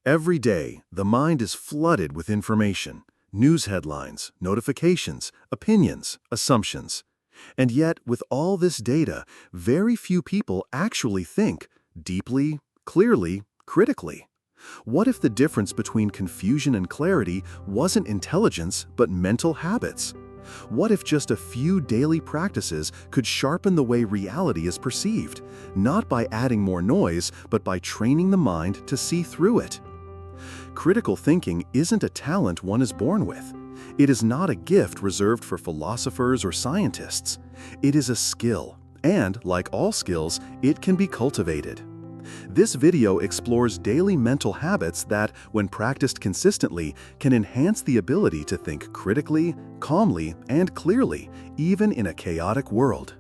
Every day, the mind is flooded with information, news headlines, notifications, opinions, assumptions. And yet, with all this data, very few people actually think deeply, clearly, critically. What if the difference between confusion and clarity wasn't intelligence, but mental habits? What if just a few daily practices could sharpen the way reality is perceived, not by adding more noise, but by training the mind to see through it? Critical thinking isn't a talent one is born with. It is not a gift reserved for philosophers or scientists. It is a skill, and, like all skills, it can be cultivated. This video explores daily mental habits that, when practiced consistently, can enhance the ability to think critically, calmly, and clearly, even in a chaotic world.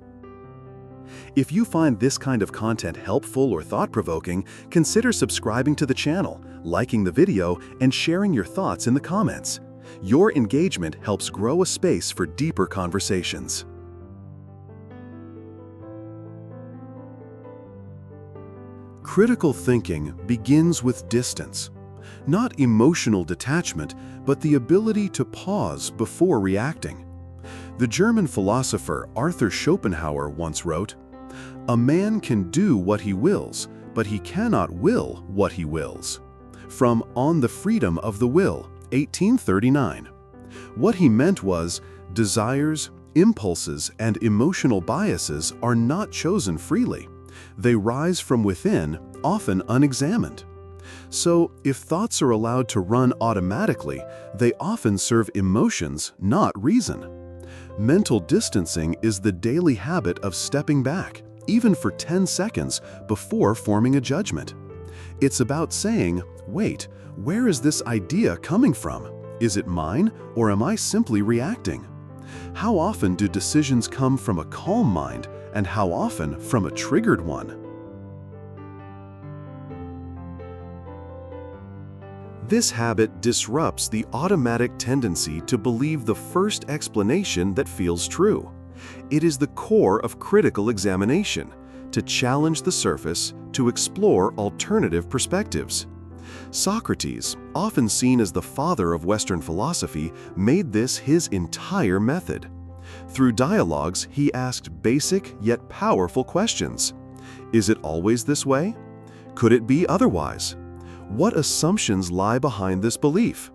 If you find this kind of content helpful or thought-provoking, consider subscribing to the channel, liking the video, and sharing your thoughts in the comments. Your engagement helps grow a space for deeper conversations. Critical thinking begins with distance. Not emotional detachment, but the ability to pause before reacting. The German philosopher Arthur Schopenhauer once wrote, "A man can do what he wills, but he cannot will what he wills." From On the Freedom of the Will, 1839. What he meant was, desires, impulses, and emotional biases are not chosen freely. They rise from within, often unexamined. So, if thoughts are allowed to run automatically, they often serve emotions, not reason. Mental distancing is the daily habit of stepping back, even for 10 seconds, before forming a judgment. It's about saying, wait, where is this idea coming from? Is it mine, or am I simply reacting? How often do decisions come from a calm mind, and how often from a triggered one? This habit disrupts the automatic tendency to believe the first explanation that feels true. It is the core of critical examination, to challenge the surface, to explore alternative perspectives. Socrates, often seen as the father of Western philosophy, made this his entire method. Through dialogues, he asked basic yet powerful questions. Is it always this way? Could it be otherwise? What assumptions lie behind this belief?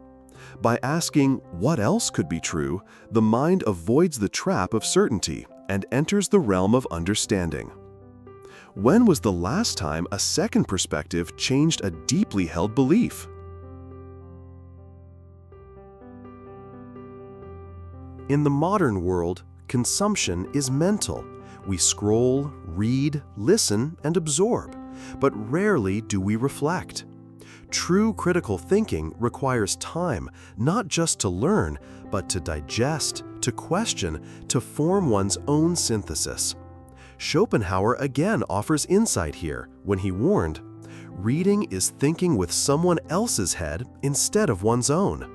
By asking what else could be true, the mind avoids the trap of certainty and enters the realm of understanding. When was the last time a second perspective changed a deeply held belief? In the modern world, consumption is mental. We scroll, read, listen, and absorb, but rarely do we reflect. True critical thinking requires time, not just to learn, but to digest, to question, to form one's own synthesis. Schopenhauer again offers insight here when he warned, "Reading is thinking with someone else's head instead of one's own."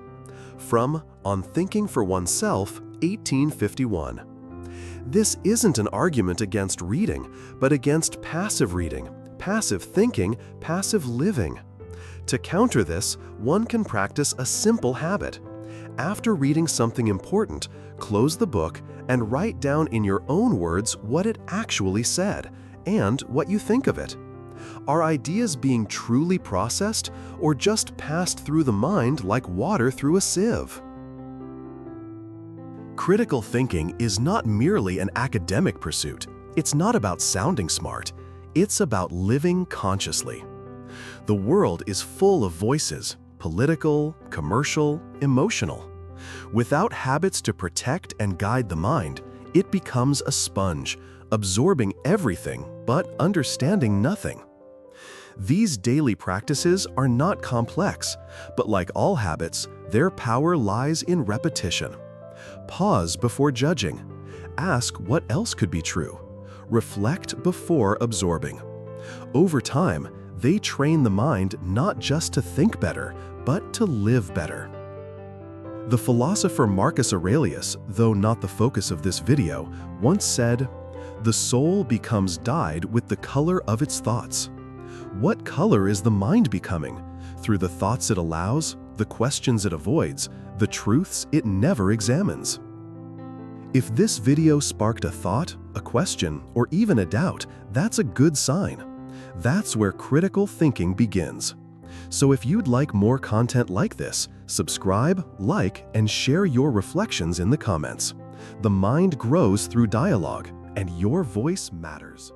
From On Thinking for Oneself, 1851. This isn't an argument against reading, but against passive reading, passive thinking, passive living. To counter this, one can practice a simple habit. After reading something important, close the book and write down in your own words what it actually said and what you think of it. Are ideas being truly processed or just passed through the mind like water through a sieve? Critical thinking is not merely an academic pursuit. It's not about sounding smart. It's about living consciously. The world is full of voices, political, commercial, emotional. Without habits to protect and guide the mind, it becomes a sponge, absorbing everything but understanding nothing. These daily practices are not complex, but like all habits, their power lies in repetition. Pause before judging. Ask what else could be true. Reflect before absorbing. Over time, they train the mind not just to think better, but to live better. The philosopher Marcus Aurelius, though not the focus of this video, once said, "The soul becomes dyed with the color of its thoughts." What color is the mind becoming? through the thoughts it allows, the questions it avoids, the truths it never examines. If this video sparked a thought, a question, or even a doubt, that's a good sign. That's where critical thinking begins. So if you'd like more content like this, subscribe, like, and share your reflections in the comments. The mind grows through dialogue, and your voice matters.